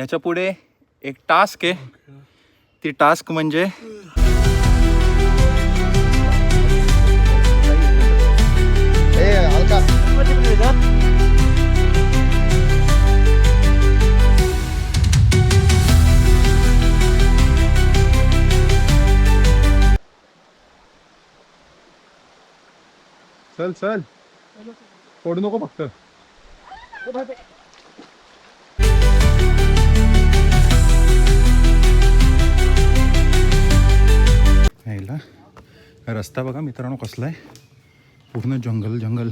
ह्याच्या पुढे एक टास्क आहे. ती टास्क म्हणजे चल चल पडू नको फक्त. ह्याला रस्ता बघा मित्रांनो कसला आहे, पूर्ण जंगल जंगल.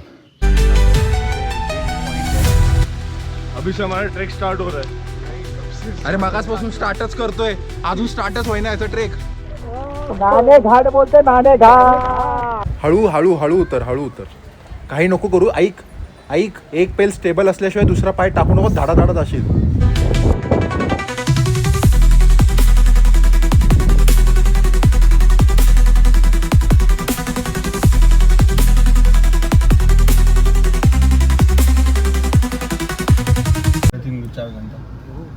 अभी से हमारा ट्रेक स्टार्ट हो रहा है. अरे मागासपासून स्टार्टच करतोय, अजून स्टार्टच होईना याचा ट्रेक. नाणे घाट बोलते, नाणे घाट. हळू हळू हळू उतर, हळू उतर, काही नको करू. ऐक ऐक, एक पेल स्टेबल असल्याशिवाय दुसरा पाय टाकू नको, धाडा धाडत असेल.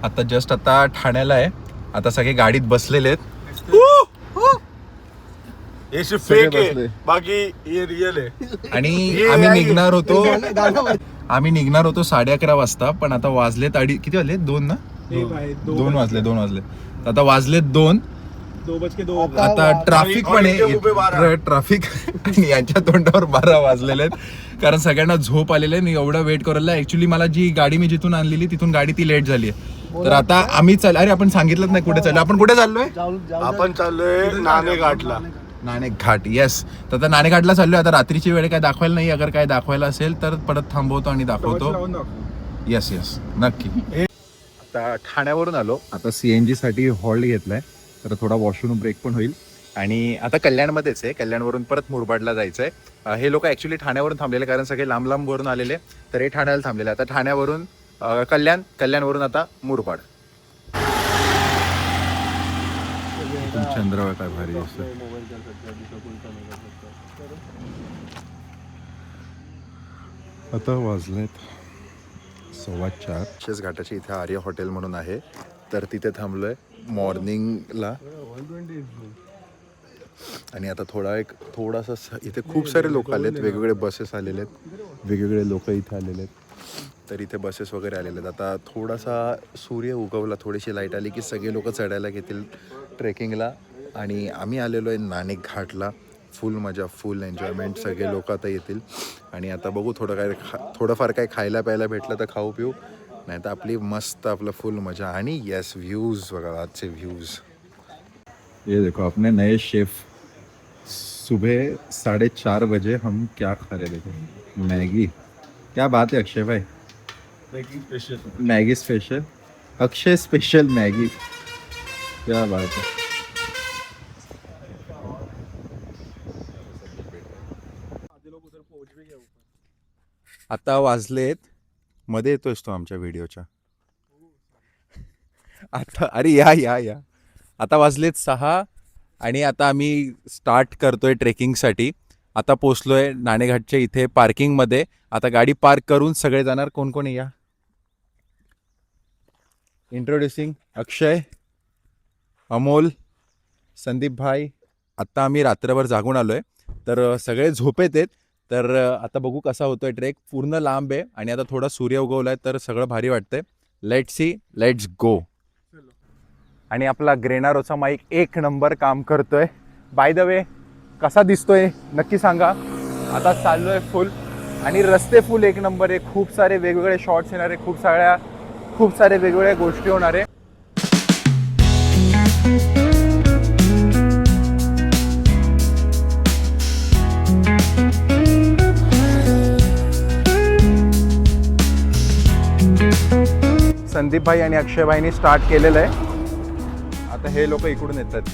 आता जस्ट आता ठाण्याला आहे, आता सगळे गाडीत बसलेले आहेत. ये सिर्फ फेक है, बाकी ये रियल है. आणि आम्ही निघणार होतो 11:30 वाजता, पण आता वाजलेत किती वाजले? 2 ना? 2 वाजले. आता वाजलेत 2. आता ट्रॅफिक पण आहे, ट्रॅफिक आणि यांच्या तोंडावर 12 वाजलेले आहेत, कारण सगळ्यांना झोप आलेले आहे. एवढा वेट करायला ऍक्च्युली मला जी गाडी मी जिथून आणलेली तिथून गाडी ती लेट झाली आहे. तर आता आम्ही अरे आपण सांगितलंच नाही कुठे चाललो. आपण कुठे चाललोय? आपण चाललोय नाणेघाटला. नाणेघाट, येस. तर आता नाणेघाटला चाललोय. आता रात्रीची वेळ काय दाखवायला नाही, अगर काय दाखवायला असेल तर परत थांबवतो आणि दाखवतो. येस येस नक्की. आता ठाण्यावरून आलो, आता CNG साठी हॉल्ट घेतलाय, तर थोडा वॉशरूम ब्रेक पण होईल. आणि आता कल्याणमध्येच आहे, कल्याणवरून परत मुरबाडला जायचं आहे. हे लोक ॲक्च्युली ठाण्यावरून थांबलेले, कारण सगळे लांब लांब वरून आलेले, तर हे ठाण्याला थांबलेले. आता ठाण्यावरून कल्याणवरून आता मुरबाड. चंद्र काय भारी असतं. आता वाजलेत 4:15. शेष घाटाची इथे आर्य हॉटेल म्हणून आहे, तर तिथे थांबलोय मॉर्निंगला. आणि आता थोडासा इथे खूप सारे लोक आलेत, वेगवेगळे बसेस आलेले आहेत, वेगवेगळे लोक इथे आलेले आहेत, तर इथे बसेस वगैरे आलेले आहेत. आता थोडासा सूर्य उगवला, थोडीशी लाईट आली की सगळे लोक चढायला घेतील ट्रेकिंगला. आणि आम्ही आलेलो आहे नाणेघाटला. फुल मजा, फुल एन्जॉयमेंट, सगळे लोक आता येतील. आणि आता बघू थोडंफार काय खायला प्यायला भेटलं तर खाऊ पिऊ, नाही तर आपली मस्त आपलं फुल मजा. आणि येस, व्ह्यूज बघा आजचे व्ह्यूज. ये देखो अपने नए शेफ, सुबह 4:30 बजे हम क्या खा रहे थे? मैगी. क्या बात है अक्षय भाई, मैगी स्पेशल, अक्षय स्पेशल मैगी, क्या बात है. आता वाजलेत, मध्ये येतोयस तो आमच्या व्हिडिओच्या. आता अरे या आता वाजलेत 6 आणि आता आम्ही स्टार्ट करतोय ट्रेकिंगसाठी. आता पोचलोय नाणेघाटच्या इथे पार्किंगमध्ये. आता गाडी पार्क करून सगळे जाणार. कोण कोण या? इंट्रोड्युसिंग अक्षय, अमोल, संदीप भाई. आत्ता आम्ही रात्रभर जागून आलोय, तर सगळे झोपेत आहेत. तर आता बघू कसा होतोय ट्रेक. पूर्ण लांब आहे आणि आता थोडा सूर्य उगवलाय, तर सगळं भारी वाटतंय. Let's see, let's go. आणि आपला ग्रेनारोचा माईक 1 नंबर काम करतोय. बाय द वे कसा दिसतोय नक्की सांगा. आता चाललोय फुल आणि रस्ते फुल 1 नंबर आहे. खूप सारे वेगवेगळे शॉट्स येणार आहे, खूप सारे वेगवेगळ्या गोष्टी होणार आहे. संदीप भाई आणि अक्षय भाईनी स्टार्ट केलेलं आहे. आता हे लोक इकडून येतात.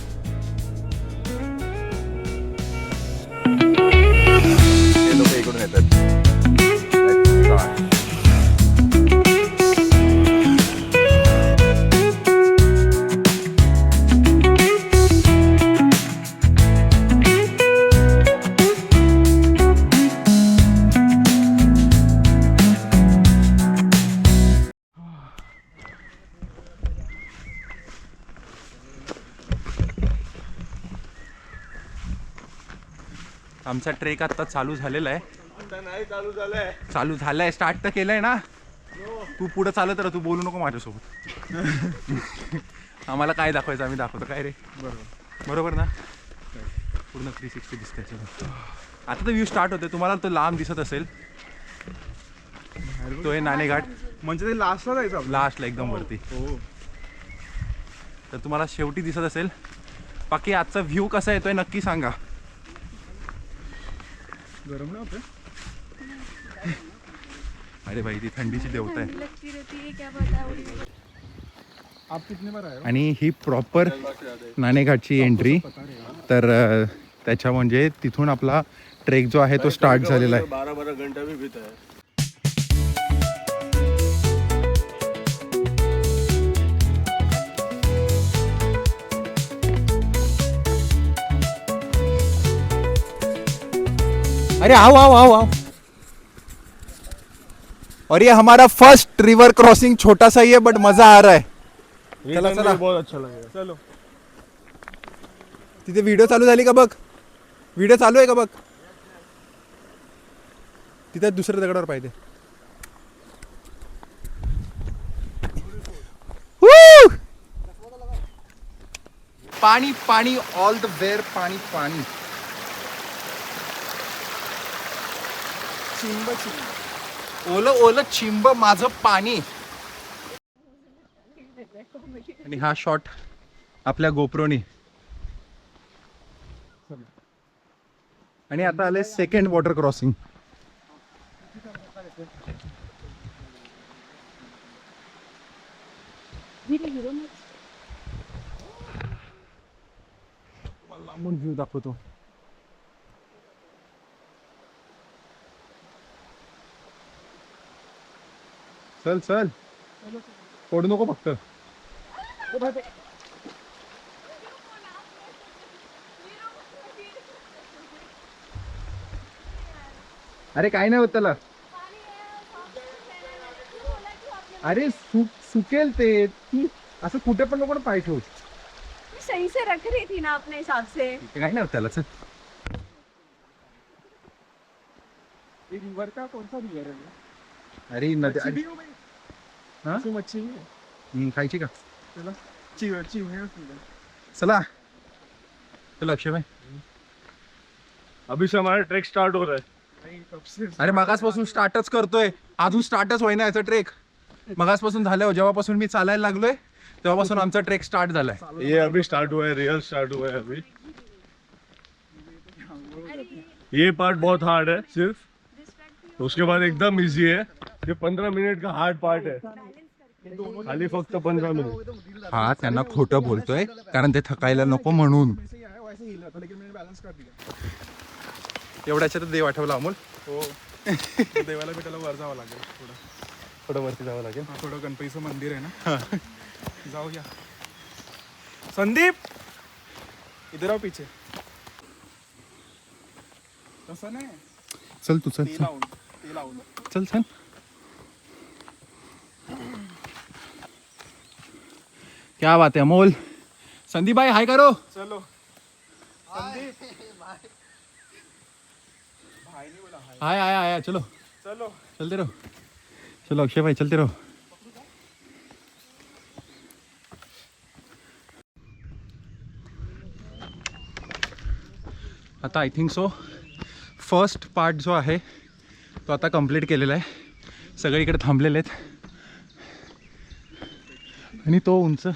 हे लोक इकडून येतात. आमचा ट्रेक आता चालू झालेला आहे. आता नाही चालू झालंय. चालू झालाय, स्टार्ट तर केलंय ना. तू पुढे चालत राहा, तू बोलू नको माझ्यासोबत. आम्हाला काय दाखवायचं आम्ही दाखवतो काय रे. बरोबर ना. पूर्ण 360 दिसते. आता तर व्ह्यू स्टार्ट होते, तुम्हाला तो लांब दिसत असेल. तो आहे नाणेघाट. म्हणजे ते लास्टला जायचं आपलं. लास्टला एकदम वरती. हो. तर तुम्हाला शेवटी दिसत असेल. बाकी आजचा व्ह्यू कसा येतोय नक्की सांगा. गरम ना आपलं. अरे भाई ती थंडीची देवता आहे. आप कितने बार आए हो? आणि ही प्रॉपर नाणेघाटची एंट्री. तर त्याच्या म्हणजे तिथून आपला ट्रेक जो आहे तो स्टार्ट झालेला आहे. 12 घंटा भी बीता है. अरे आओ आओ आओ आओ. और ये हमारा फर्स्ट रिवर क्रॉसिंग, छोटा सा ही है बट मजा आ रहा है. चला चला. बहुत अच्छा लगेगा. चलो. तिथे व्हिडिओ चालू झाली का बघ. व्हिडिओ चालू आहे का बघ. तिथे दुसऱ्या दगडावर पाहिजे. पाणी पाणी ऑल द वेअर. पाणी पाणी. चिंब चिंब. ओलं ओलं चिंब माझं पाणी. आणि हा शॉट आपल्या गोप्रोनी. आणि आता आले सेकंड वॉटर क्रॉसिंग. लांबून व्ह्यू दाखवतो. चल चल. पडू नको फक्त. अरे काय नाही होत त्याला. अरे सुकेल ते. तू असं कुठे पण नको पाय ठेवू. सही से रख रही थी ना अपने हिसाब से. काय नाही होत त्याला. चल. रिवर का कौन सा रिवर है? अरे नदी. हाँ? मच्छी है. खायची का. चला. चिव है उसमें. चला. चलो अक्षय भाई. अभी से हमारा ट्रेक स्टार्ट हो रहा है. अरे मगासपासून स्टार्टच करतोय. अजून स्टार्टच होईना याचा ट्रेक. मगासपासून झालं. जेव्हापासून मी चालायला लागलोय तेव्हापासून आमचा ट्रेक स्टार्ट झालाय. ये अभी स्टार्ट हुआ है. रियल स्टार्ट हुआ है अभी. ये पार्ट बहुत हार्ड है सिर्फ. उसके बाद एकदम इजी है. ये 15 मिनट का हार्ड पार्ट है. खाली फक्त 15 मिनिट. हा त्यांना खोटं बोलतोय कारण ते थकायला नको म्हणून. एवढ्याच्या तर देव आठवला अमोल. हो. देवाला भेटायला वर जावं लागेल. थोडं वरती जावं लागेल. थोडं गणपतीचं मंदिर आहे ना. जाऊया. संदीप इधर आओ पीछे. तसं नाही. चल तू चल. ते लावून. चल चल. क्या बात है अमोल. संदीप भाई हाय करो. चलो. हाय आया आया. चलो चलो. चलते रहो. चलो अक्षय भाई चलते रहो. आता I think so first part जो आहे तो आता कंप्लीट केलेला आहे. सगळीकडे थांबलेले आहेत. आणि तो उंच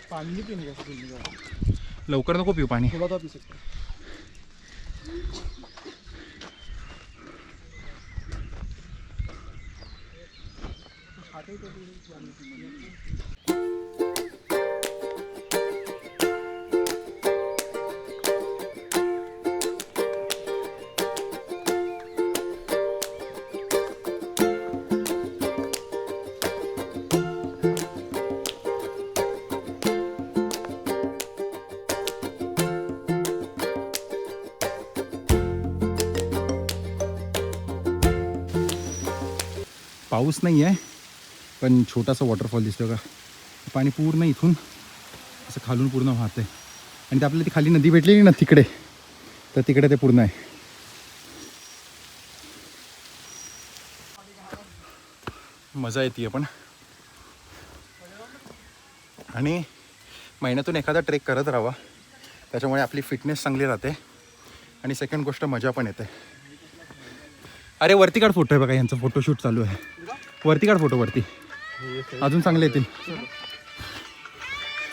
पाणी पिणे का. लवकर नको पिऊ पाणी. थोड़ा पी सकते. पाऊस नाही आहे पण छोटासा वॉटरफॉल दिसतो का. पाणी पूर्ण इथून असं खालून पूर्ण वाहतं आहे आणि ते आपल्याला ती खाली नदी भेटलेली ना तिकडे, तर तिकडे ते पूर्ण आहे. मजा येते पण. आणि महिन्यातून एखादा ट्रेक करत राहावा, त्याच्यामुळे आपली फिटनेस चांगली राहते आणि सेकंड गोष्ट मजा पण येते. अरे वरती काढ फोटो आहे बघा, यांचा फोटोशूट चालू आहे. वरती काढ फोटो, वरती अजून चांगले येतील.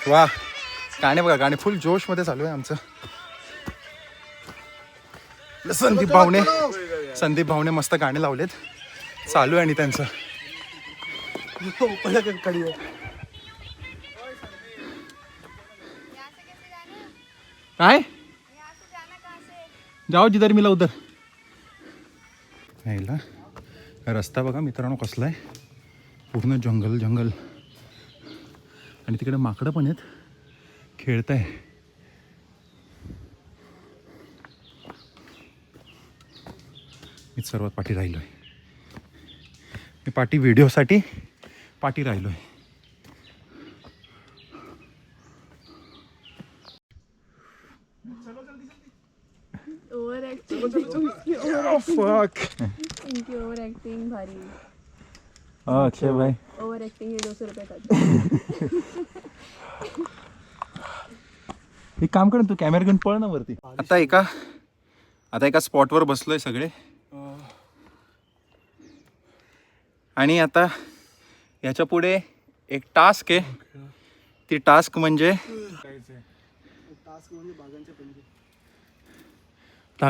वा, गाणे बघा, गाणे फुल जोशमध्ये चालू आहे आमचं. संदीप भावने मस्त गाणे लावलेत, चालू आहे आणि त्यांचं. काय जाओ जिधर मिला उधर. यायला रस्ता बघा मित्रांनो कसला आहे, पूर्ण जंगल जंगल आणि तिकडे माकडं पण आहेत, खेळत आहे. मी सर्वात पाठी राहिलो आहे. मी पाठी व्हिडिओसाठी पाठी राहिलो आहे. ओव्हर ऍक्टिंग इनकी ओव्हर ऍक्टिंग भारी. अच्छा भाई, ओव्हर ऍक्टिंग हे 200 रुपये का. एक काम कर, तू कॅमेरा घेऊन पळ ना वरती. आता एका स्पॉटवर बसलोय सगळे आणि आता याच्या पुढे एक टास्क आहे. ती टास्क म्हणजे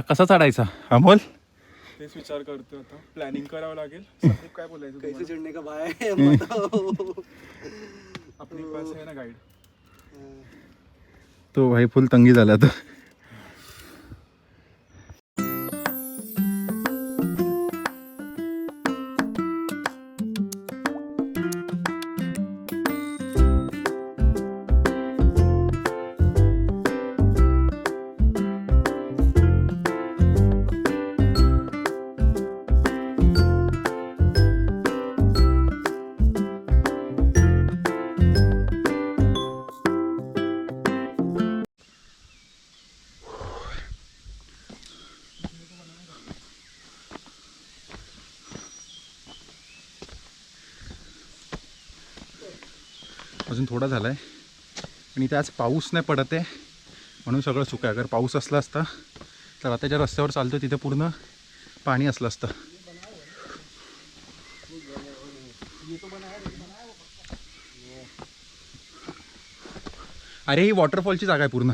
कसा चढायचा अमोल, तेच विचार करतो आता. प्लॅनिंग करावं लागेल. संदीप काय बोलायचं कैसे चढणे का भाई अपने पास है ना गाइड. तो भाई फुल तंगी झाला तो. अजून थोडा झाला आहे आणि इथे आज पाऊस नाही पडत आहे म्हणून सगळं सुकं आहे. अगर पाऊस असला असता तर आता ज्या रस्त्यावर चालतो तिथे पूर्ण पाणी असलं असतं. अरे ही वॉटरफॉलची जागा आहे पूर्ण.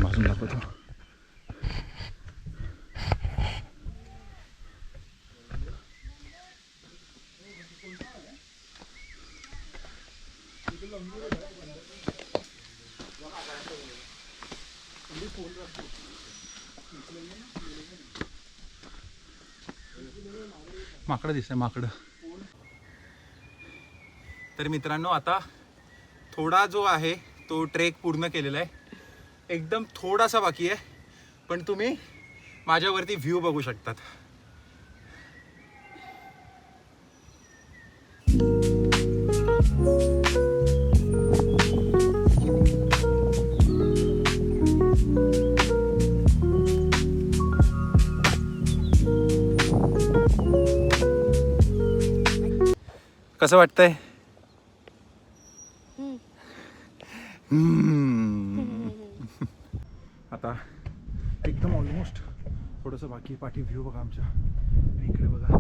अजून दाखवतो. माकडं दिसतंय, माकडं. तर मित्रांनो आता थोडा जो आहे तो ट्रेक पूर्ण केलेला आहे. एकदम थोडासा बाकी आहे पण तुम्ही माझ्यावरती व्ह्यू बघू शकतात. कसं वाटतंय? आता एकदम ऑलमोस्ट थोडंसं बाकी. पाठी व्ह्यू बघा आमच्या, इकडे बघा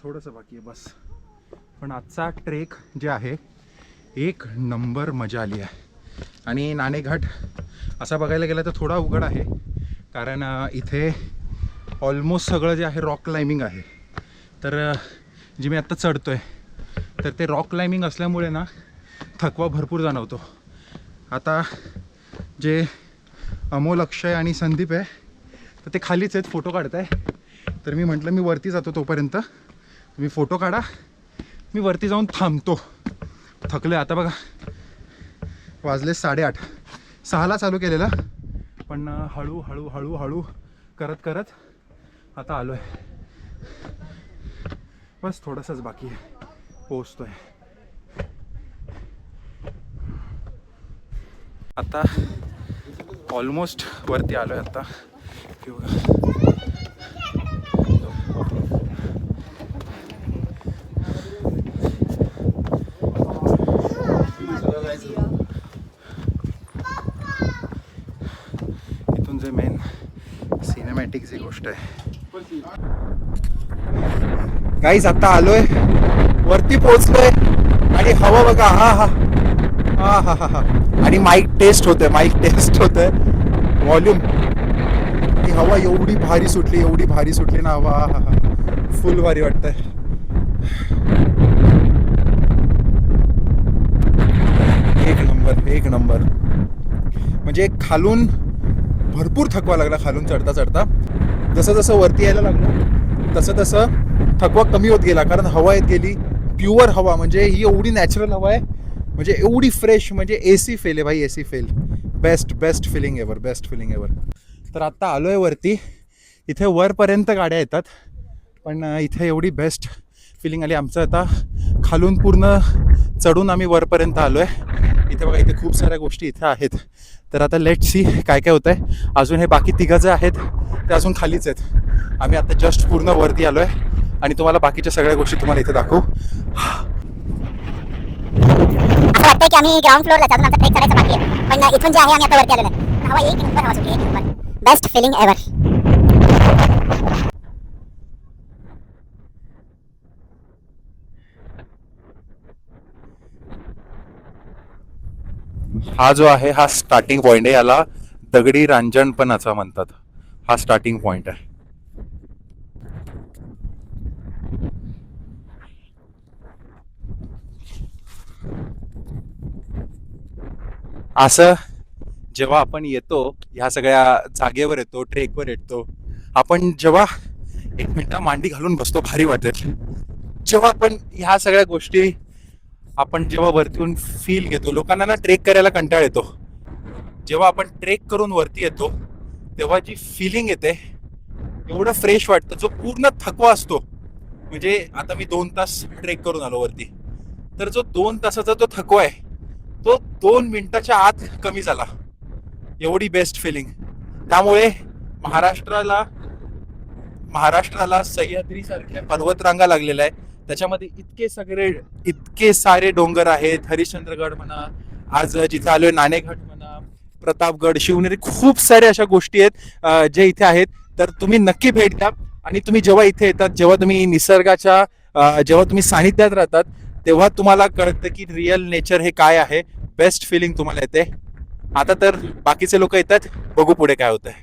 थोडंसं बाकी आहे बस. पण आजचा ट्रेक जे आहे एक नंबर मजा आली आहे. आणि नाणेघाट असा बघायला गेलं तर थोडा उघड आहे कारण इथे ऑलमोस्ट सगळं जे आहे रॉक क्लाइम्बिंग आहे. तर जी मी आत्ता चढतो आहे तर ते रॉक क्लाइम्बिंग असल्यामुळे ना थकवा भरपूर जाणवतो. आता जे अमोल, अक्षय आणि संदीप आहे तर ते खालीच आहेत, फोटो काढत आहे. तर मी म्हटलं मी वरती जातो तोपर्यंत तुम्ही फोटो काढा, मी वरती जाऊन थांबतो. थकले आता बघा. वाजले 8:30. 6ला चालू केलेलं पण हळू हळू हळू हळू करत करत आता आलो आहे. बस थोडंसंच बाकी आहे, पोहोचतोय आता. ऑलमोस्ट वरती आलो आहे आता. इथून जे मेन सिनेमॅटिक जी गोष्ट आहे. गाईज आता आलोय, वरती पोहोचलोय आणि हवा बघा. हा हा हा हा हा हा. आणि माईक टेस्ट होतोय, माईक टेस्ट होतोय, व्हॉल्यूम. ही हवा एवढी भारी सुटली, एवढी भारी सुटली ना हवा. हा हा, फुल भारी वाटतंय. एक नंबर, एक नंबर. म्हणजे खालून भरपूर थकवा लागला, खालून चढता चढता. जसं जसं वरती यायला लागलं तसं तसं थकवा कमी होत गेला, कारण हवा येत गेली. प्युअर हवा, म्हणजे ही एवढी नॅचरल हवा आहे, म्हणजे एवढी फ्रेश, म्हणजे AC फेल आहे भाई, AC fail. Best best feeling ever, best feeling ever. तर आत्ता आलो आहे वरती. इथे वरपर्यंत गाड्या येतात, पण इथे एवढी बेस्ट फिलिंग आली. आमचं आता खालून पूर्ण चढून आम्ही वरपर्यंत आलो आहे. इथे बघा, इथे खूप साऱ्या गोष्टी इथे आहेत. तर आता लेट सी काय काय होतं आहे. अजून हे बाकी तिघं जे आहेत ते अजून खालीच आहेत. आम्ही आता जस्ट पूर्ण वरती आलो आहे आणि तुम्हाला बाकीच्या सगळ्या गोष्टी तुम्हाला इथे दाखवू. असं वाटतंय की आम्ही ग्राउंड फ्लोअरला अजून आमचा ट्रेक करायचा बाकी आहे, पण इथून जे आहे आम्ही आता वरती आलेलो आहे. हवा एक नंबर, हवा सुटली एक नंबर. Best feeling ever. हा जो आहे हा स्टार्टिंग पॉइंट आहे, याला दगडी रांजणपणाचा म्हणतात. हा स्टार्टिंग पॉइंट आहे. असं जेव्हा आपण येतो ह्या सगळ्या जागेवर येतो, ट्रेकवर येतो, आपण जेव्हा 1 मिनिट मांडी घालून बसतो, भारी वाटेल. जेव्हा आपण ह्या सगळ्या गोष्टी आपण जेव्हा वरतीहून फील घेतो. लोकांना ना ट्रेक करायला कंटाळ येतो. जेव्हा आपण ट्रेक करून वरती येतो तेव्हा जी फिलिंग येते, एवढं फ्रेश वाटतं. जो पूर्ण थकवा असतो, म्हणजे आता मी 2 तास ट्रेक करून आलो वरती, तर जो 2 तासाचा जो थकवा आहे तो 2 मिनिटाच्या आत कमी झाला. एवढी बेस्ट फिलिंग. त्यामुळे महाराष्ट्राला सह्याद्री सारख्या पर्वतरांगा लागलेल्या आहे. त्याच्यामध्ये इतके सारे डोंगर आहेत. हरिश्चंद्रगड म्हणा, आज जिथे आलोय नाणेघाट म्हणा, प्रतापगड, शिवनेरी, खूप साऱ्या अशा गोष्टी आहेत जे इथे आहेत. तर तुम्ही नक्की भेट द्या. आणि तुम्ही जेव्हा इथे येतात, जेव्हा तुम्ही निसर्गाच्या जेव्हा तुम्ही सानिध्यात राहतात, तेव्हा तुम्हाला कळतं की रिअल नेचर हे काय आहे. बेस्ट फिलिंग तुम्हाला येते. आता तर बाकीचे लोक येतात, बघू पुढे काय होतंय.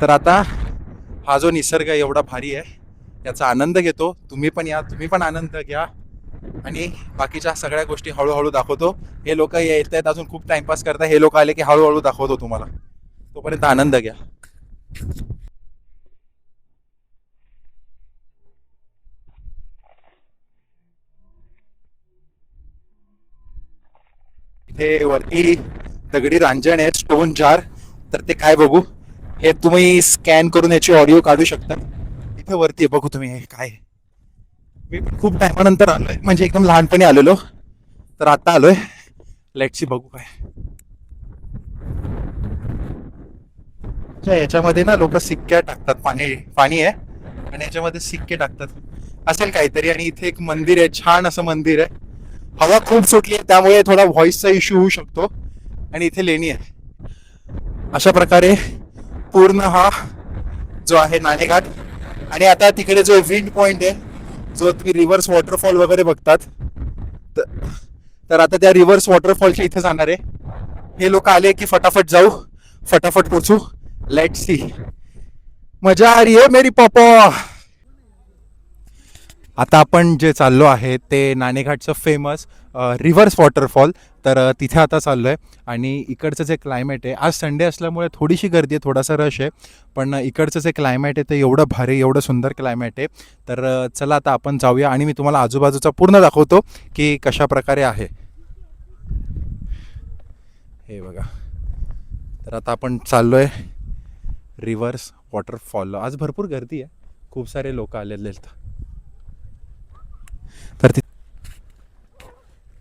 तर आता हा जो निसर्ग एवढा भारी आहे, याचा आनंद घेतो. तुम्ही पण या, तुम्ही पण आनंद घ्या. आणि बाकीच्या सगळ्या गोष्टी हळूहळू दाखवतो. हे लोक येत आहेत, अजून खूप टाइमपास करतात. हे लोक आले की हळूहळू दाखवतो तुम्हाला. तोपर्यंत आनंद घ्या. इथे वरती दगडी रांजण आहे, स्टोन जार. तर ते काय बघू, हे तुम्ही स्कॅन करून याची ऑडिओ काढू शकता. इथे वरती बघू तुम्ही हे काय. मी खूप टायमानंतर आलोय, म्हणजे एकदम लहानपणी आलेलो, तर आता आलोय. लेट्स सी बघू काय. याच्यामध्ये ना लोक सिक्के टाकतात. पाणी आहे आणि याच्यामध्ये सिक्के टाकतात असेल काहीतरी. आणि इथे एक मंदिर आहे, छान असं मंदिर आहे. हवा खूप सुटली आहे, त्यामुळे थोडा व्हॉइसचा इश्यू होऊ शकतो. आणि इथे लेणी आहे. अशा प्रकारे पूर्ण हा जो आहे नाणेघाट. आणि आता तिकडे जो विंड पॉइंट आहे, जो तुम्ही रिव्हर्स वॉटरफॉल वगैरे बघतात, तर आता त्या रिव्हर्स वॉटरफॉलच्या इथे जाणार आहे. हे लोक आले की फटाफट जाऊ, फटाफट पोचू. Let's see. मजा आ रही है मेरी पॉपो. आता आपण जे चाललो आहे ते नाणेघाटचं फेमस रिव्हर्स वॉटरफॉल. तर तिथे आता चाललो आहे आणि इकडचं जे क्लायमेट आहे, आज संडे असल्यामुळे थोडीशी गर्दी आहे, थोडासा रश आहे, पण इकडचं जे क्लायमेट आहे ते एवढं भारी, एवढं सुंदर क्लायमेट आहे. तर चला आता आपण जाऊया आणि मी तुम्हाला आजूबाजूचा पूर्ण दाखवतो की कशा प्रकारे आहे. हे बघा. तर आता आपण चाललो आहे रिव्हर्स वॉटरफॉल. आज भरपूर गर्दी आहे, खूप सारे लोक आलेले आहेत.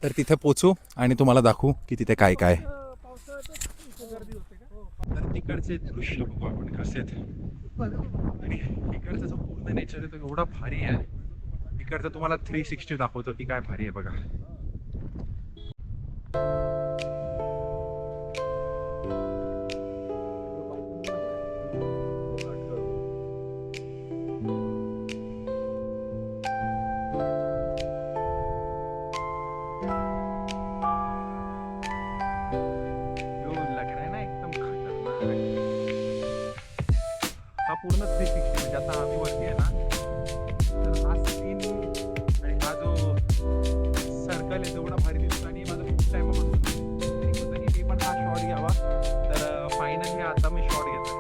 तर तिथे पोचू आणि तुम्हाला दाखवू की तिथे काय काय. तर तिकडचे दृश्य बघू आपण कसे आहेत. आणि इकडचा जो पूर्ण नेचर आहे तो एवढा भारी आहे. इकडचं तुम्हाला 360 दाखवतो की काय भारी आहे बघा. हा पूर्ण 360 म्हणजे आता आम्ही वरती आहे ना, तर हा सीन आणि हा जो सर्कल आहे तेवढा भारी दिसतो आणि माझा खूप टाइमापासून मी पण हा शॉट घ्यावा. तर फायनली आता मी शॉट घेतो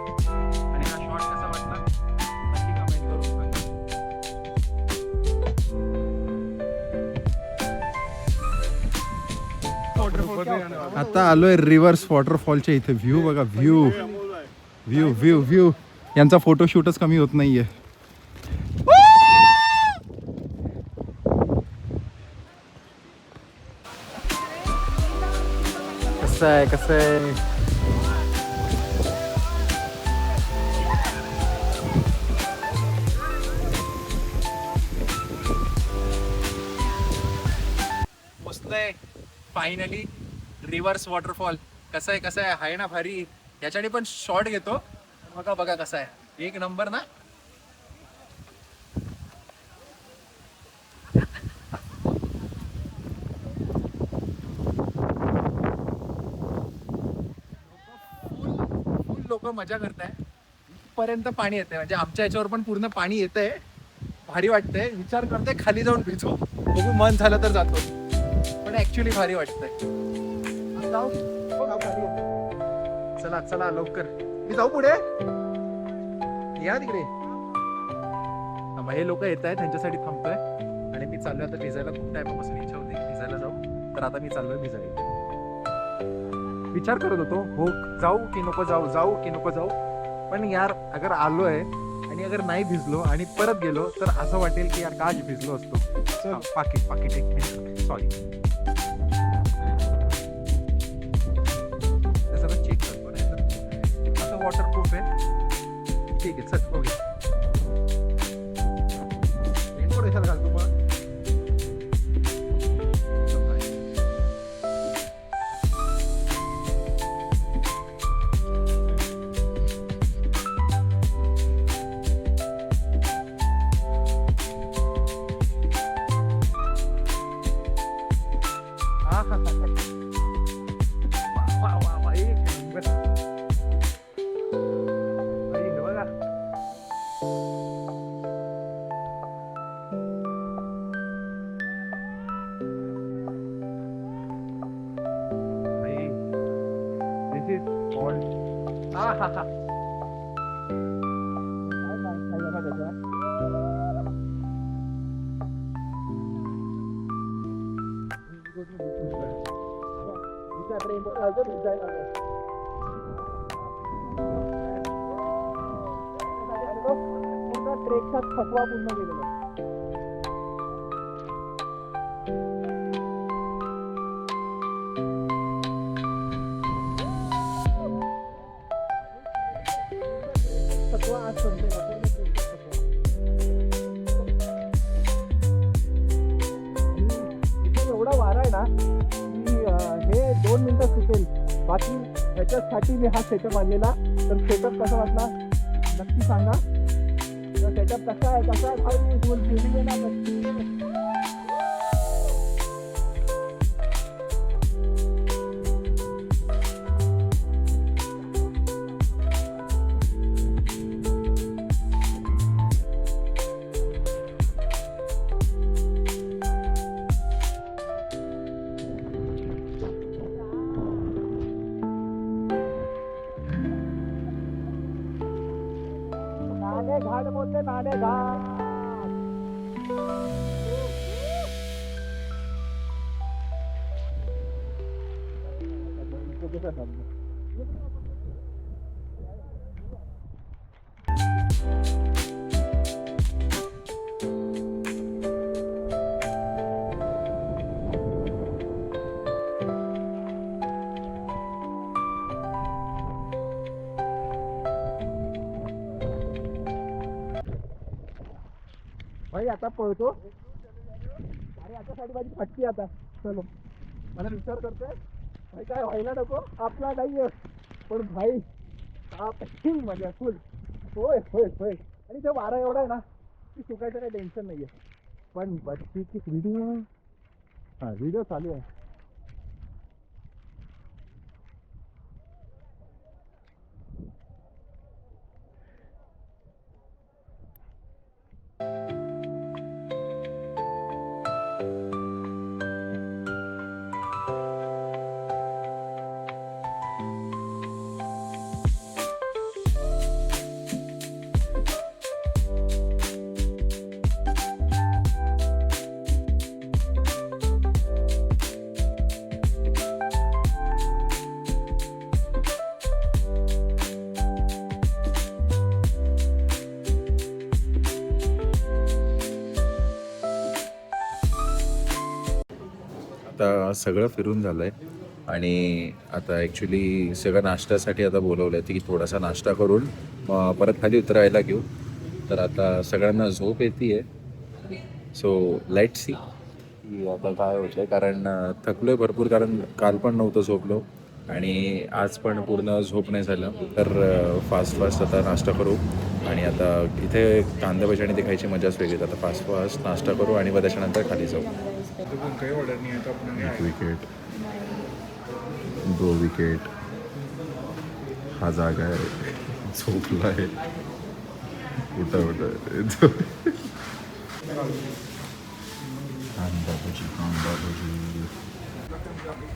आणि हा शॉट कसा वाटला नक्की कमेंट करून सांगा. आता आलोय रिव्हर्स वॉटरफॉलच्या इथे. व्ह्यू बघा, व्ह्यू व्ह्यू व्ह्यू व्ह्यू. यांचा फोटोशूटच कमी होत नाहीये. कसं आहे कसं आहे. पोचलोय फायनली रिव्हर्स वॉटरफॉल. कसं आहे ना भारी. याच्याने पण शॉट घेतो. बघा बघा कसा आहे, एक नंबर ना. फुल लोक मजा करताय. पर्यंत पाणी येतंय, म्हणजे आमच्या याच्यावर पण पूर्ण पाणी येतंय. भारी वाटतंय. विचार करते खाली जाऊन भिजू, बघू मन झालं तर जातो, पण ऍक्च्युली भारी वाटतंय. चला चला लवकर. मी जाऊ पुढे. या तिकडे. हे लोक येत आहेत, त्यांच्यासाठी थांबतोय आणि मी चाललोय आता भिजायला. खूप टाइमपासून इच्छा होती भिजायला जाऊ, तर आता मी चाललोय भिजायला. विचार करत होतो हो जाऊ की नको जाऊ, जाऊ की नको जाऊ, पण यार अगर आलोय आणि अगर नाही भिजलो आणि परत गेलो तर असं वाटेल की यार काश भिजलो असतो. पाकिट एक मिनिट, सॉरी. सगळं चेक करतो नाही तर असं वॉटरप्रूफ आहे. ठीक आहे चल बघूया. रेनकोट कशाला घालतो मग. ट्रेकचा थकवा पूर्ण केलेला. थकवा आज संपले का पूर्ण ट्रेकचा थकवा. इथे एवढा वारा आहे ना की हे 2 मिनिटं सुटेल. बाकी ह्याच्यासाठी मी हा सेटअप आणलेला. तर सेटअप कसा वाटला नक्की सांगा. सेटअप कसा आहे भाई फुल फिलिंग आहे ना. नाणे घाट बोलते नाणे घाट. भाई आता पळतो. अरे याच्यासाठी माझी फटकी आता. चलो मला विचार करतोय भाई काय व्हायला नको आपला नाहीये पण भाई मजा फुल. होय होय होय. आणि ते वारा एवढा आहे ना की सुकायचं काही टेन्शन नाहीये. पण बच्चीची व्हिडिओ चालू आहे. आता सगळं फिरून झालं आहे आणि आता ॲक्च्युली सगळं नाश्त्यासाठी आता बोलवलं आहे की थोडासा नाश्ता करून परत खाली उतरायला घेऊ. तर आता सगळ्यांना झोप येते आहे. सो लेट्स सी की आता काय होतं आहे. कारण थकलो आहे भरपूर, कारण काल पण नव्हतं झोपलो आणि आज पण पूर्ण झोप नाही झालं. तर फास्ट आता नाश्ता करू आणि आता इथे कांदा भजी आणि ते खायची मजाच वेगळी. आता फास्ट नाश्ता करू आणि मग त्याच्यानंतर खाली जाऊ. काही ऑर्डर नाही आहे तर आपण एक विकेट, 2 विकेट. हा जागा आहे, झोपला आहे. उठा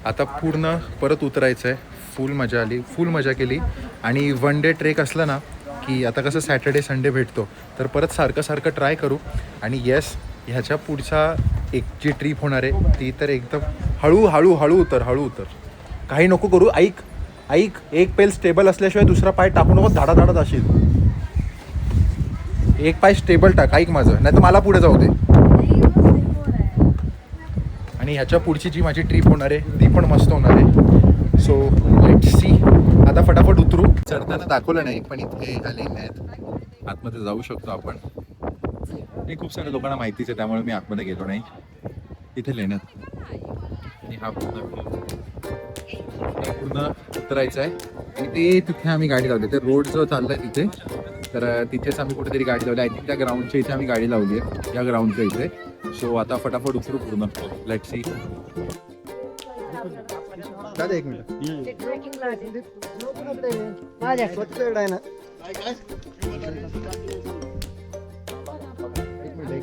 आता पूर्ण परत उतरायचं आहे. फुल मजा आली, फुल मजा केली. आणि वन डे ट्रेक असलं ना की आता कसं सॅटर्डे संडे भेटतो तर परत सारखं ट्राय करू. आणि येस, ह्याच्या पुढचा एक जी ट्रिप होणार आहे ती तर एकदम हळू उतर. काही नको करू. ऐक एक पेल स्टेबल असल्याशिवाय दुसरा पाय टाकू नको. धाडाधाडत असेल. एक पाय स्टेबल टाक. ऐक माझं, नाही तर मला पुढे जाऊ दे. आणि ह्याच्या पुढची जी माझी ट्रिप होणार आहे ती पण मस्त होणार आहे. So let's see. आता फटाफट उतरू. चढताना दाखवलं नाही पण इथे आले नाहीत. आतमध्ये जाऊ शकतो आपण. हे खूप साऱ्या लोकांना माहितीच आहे त्यामुळे मी आतमध्ये गेलो नाही. इथे लेण्यात आणि हा पूर्ण उतरायचा आहे. आणि ते तिथे आम्ही गाडी लावली. ते रोड जो चाललाय तिथे, तर तिथेच आम्ही कुठेतरी गाडी लावली. आय थिंक त्या ग्राउंडच्या इथे आम्ही गाडी लावली आहे, या ग्राउंडच्या इथे. सो आता फटाफट उतरू पूर्ण. Let's see. एक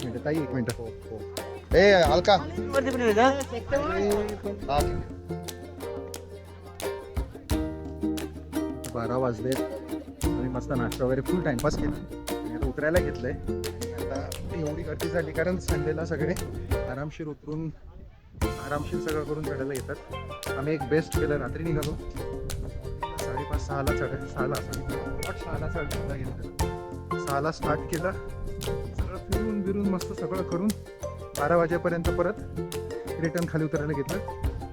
मिनिट ताई, एक मिनिट. ए अलका 12 वाजले आणि मस्त नाश्ता वगैरे फुल टाइमपास केला. आणि आता उतरायला घेतलंय. आणि आता एवढी गर्दी झाली कारण संडेला सगळे आरामशीर उतरून आरामशीर सगळं करून चढायला येतात. आम्ही एक बेस्ट केलं. रात्री निघालो 5:30-6ला चढायला चढायला गेलं. 6ला स्टार्ट केलं. सगळं फिरून बिरून मस्त सगळं करून 12 वाजेपर्यंत परत रिटर्न खाली उतरायला घेतलं.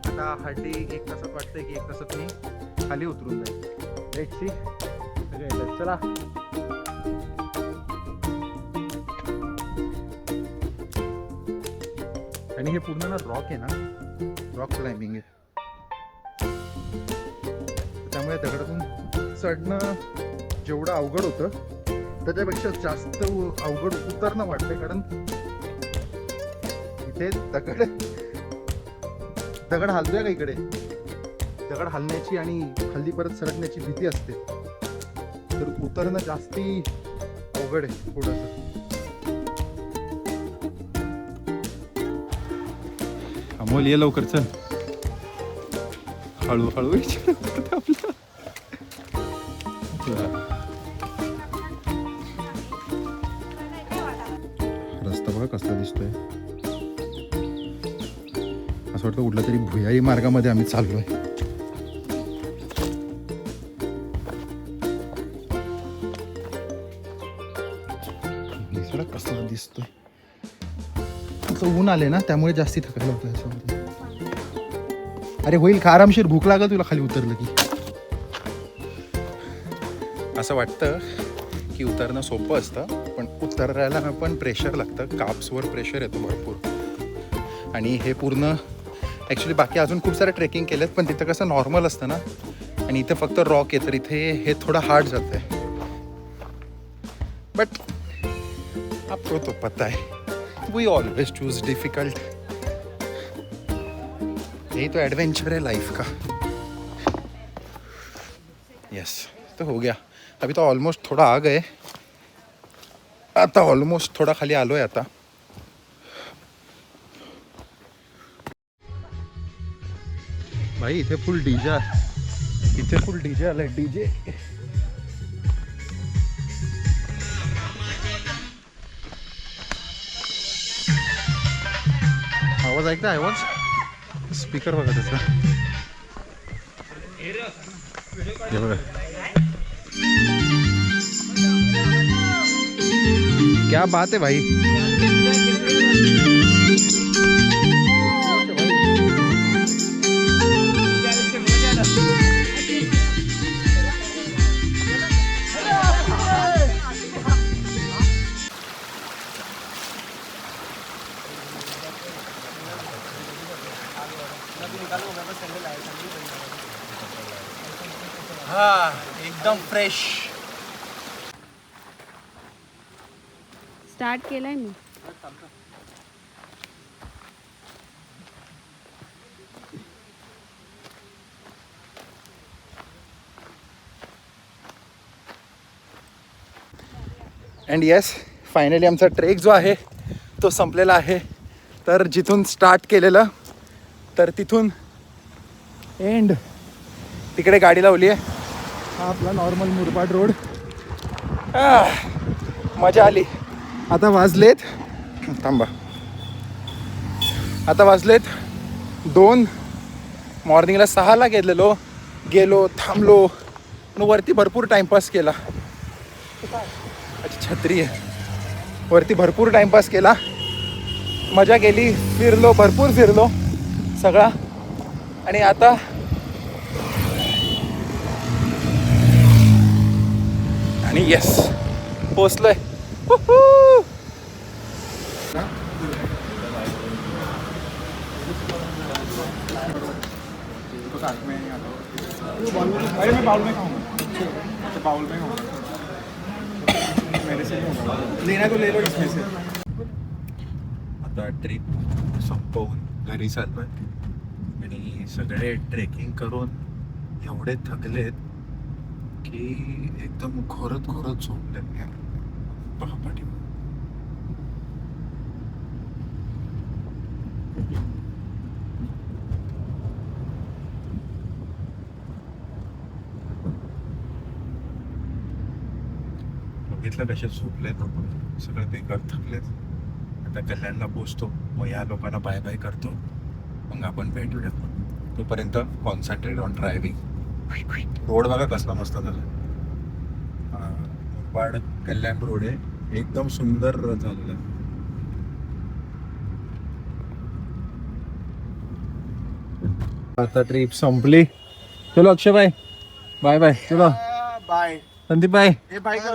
आता हार्डली 1 तासात वाटतंय की 1 तासात मी खाली उतरून जाईल. Let's see. चला. आणि हे पूर्ण ना रॉक आहे ना, रॉक क्लाइम्बिंग आहे. त्यामुळे दगडातून चढणं जेवढं अवघड होतं त्याच्यापेक्षा जास्त अवघड उतरणं वाटतंय. कारण इथे दगड हलतोय का इकडे, दगड हलण्याची आणि खाली परत सरकण्याची भीती असते. तर उतरणं जास्ती अवघड आहे थोडंसं. अमोल ये लवकर, चल. हळूहळू रस्ता बघा कसला दिसतोय. असं वाटतं कुठल्या तरी भुयारी मार्गामध्ये आम्ही चाललोय. निसर्ग कसला दिसतोय. असं ऊन आले ना त्यामुळे जास्ती थकायला होतं याच्यामध्ये. अरे होईल का आरामशीर, भूक लागल तुला खाली उतरलं की. असं वाटतं की उतरणं सोपं असतं, पण उतरायला पण प्रेशर लागतं. काप्सवर प्रेशर येतो भरपूर. आणि हे पूर्ण ॲक्च्युली बाकी अजून खूप सारे ट्रेकिंग केलेत, पण तिथं कसं नॉर्मल असतं ना, आणि इथं फक्त रॉक आहे, तर इथे हे थोडं हार्ड जातं आहे. बट आपको तो पता है, वी ऑलवेज चूज डिफिकल्ट. यही तो एडवेंचर है लाइफ का. यस, तो हो गया. अभी तो ऑलमोस्ट थोड़ा आ गए. आता ऑलमोस्ट थोड़ा खाली आलोय आता. भाई इथे फुल डीजे, इथे फुल डीजे आलाय. डीजे आवाज ऐकता, आवाज स्पीकर बघा त्याचा. हे बघा, क्या बात है भाई. हाँ एकदम फ्रेश. स्टार्ट केलाय मी. अँड येस, फायनली आमचा ट्रेक जो आहे तो संपलेला आहे. तर जिथून स्टार्ट केलेलं तर तिथून एंड तिकडे गाडी लावली आहे. हा आपला नॉर्मल मुरबाड रोड. मजा आली. आता वाजलेत, थांबा, आता वाजलेत 2. मॉर्निंगला 6ला गेलो थांबलो, वरती भरपूर टाईमपास केला. अच्छा छत्री आहे. वरती भरपूर टाईमपास केला, मजा केली, फिरलो, भरपूर फिरलो सगळा. आणि आता आणि येस पोचलोय. अरे मैं बाउल में खाऊंगा, बाउल में खाऊंगा, मेरे से नहीं होगा. लेना तो ले लो इसमें से. आता ट्रिप संपवून घरी चाललोय. आणि सगळे ट्रेकिंग करून एवढे थकलेत की एकदम घोरत झोपलेत. बघा पाठी. बघितलं कसे झोपलेत, सगळे बेकार थकलेत. आता कल्याणला पोचतो, मग या लोकांना बाय बाय करतो, मग आपण भेटूया. तोपर्यंत कॉन्सन्ट्रेट ऑन ड्रायव्हिंग. रोड बघा कसला मस्त झाला. मुरबाड कल्याण रोड आहे, एकदम सुंदर झालेला. आता ट्रिप संपली. चलो अक्षय भाई, बाय बाय. चलो बाय. संदीप भाई, ये भाई का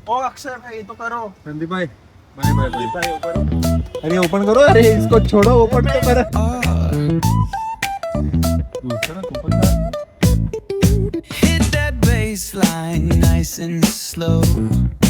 ओ अक्षर भाई तो करो. संदीप भाई, बाय बाय बाय. भाई करो. अरे ओपन करो, अरे इसको छोड़ो, ओपन तो करो. Hit that baseline nice and slow.